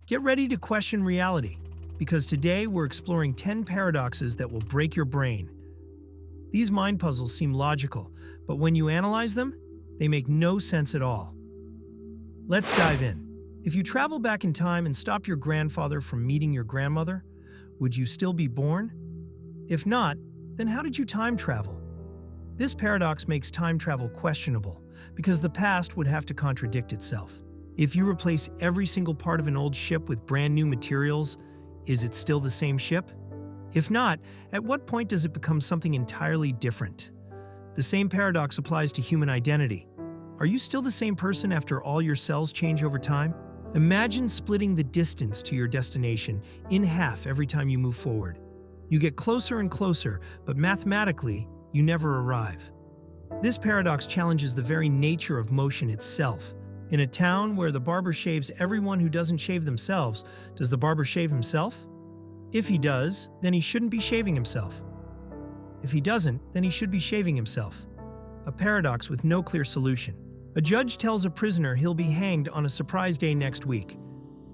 Get ready to question reality, because today we're exploring 10 paradoxes that will break your brain. These mind puzzles seem logical, but when you analyze them, they make no sense at all. Let's dive in. If you travel back in time and stop your grandfather from meeting your grandmother, would you still be born? If not, then how did you time travel? This paradox makes time travel questionable, because the past would have to contradict itself. If you replace every single part of an old ship with brand new materials, is it still the same ship? If not, at what point does it become something entirely different? The same paradox applies to human identity. Are you still the same person after all your cells change over time? Imagine splitting the distance to your destination in half every time you move forward. You get closer and closer, but mathematically, you never arrive. This paradox challenges the very nature of motion itself. In a town where the barber shaves everyone who doesn't shave themselves, does the barber shave himself? If he does, then he shouldn't be shaving himself. If he doesn't, then he should be shaving himself. A paradox with no clear solution. A judge tells a prisoner he'll be hanged on a surprise day next week.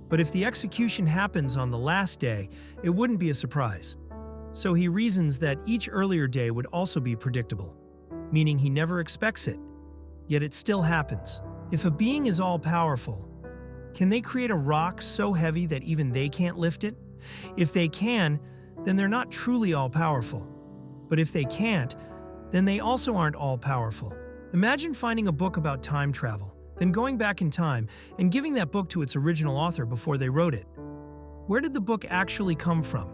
But if the execution happens on the last day, it wouldn't be a surprise. So he reasons that each earlier day would also be predictable, meaning he never expects it. Yet it still happens. If a being is all-powerful, can they create a rock so heavy that even they can't lift it? If they can, then they're not truly all-powerful. But if they can't, then they also aren't all-powerful. Imagine finding a book about time travel, then going back in time and giving that book to its original author before they wrote it. Where did the book actually come from?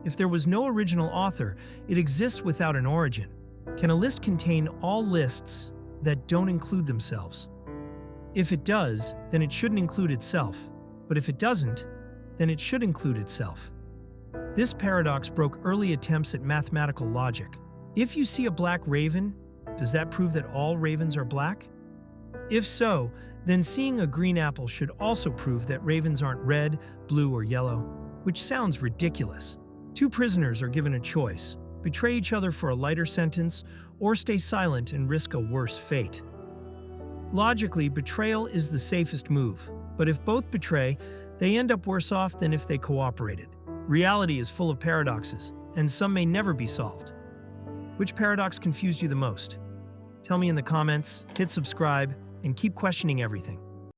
If there was no original author, it exists without an origin. Can a list contain all lists that don't include themselves? If it does, then it shouldn't include itself. But if it doesn't, then it should include itself. This paradox broke early attempts at mathematical logic. If you see a black raven, does that prove that all ravens are black? If so, then seeing a green apple should also prove that ravens aren't red, blue, or yellow, which sounds ridiculous. Two prisoners are given a choice: betray each other for a lighter sentence, or stay silent and risk a worse fate. Logically, betrayal is the safest move, but if both betray, they end up worse off than if they cooperated. Reality is full of paradoxes, and some may never be solved. Which paradox confused you the most? Tell me in the comments, hit subscribe, and keep questioning everything.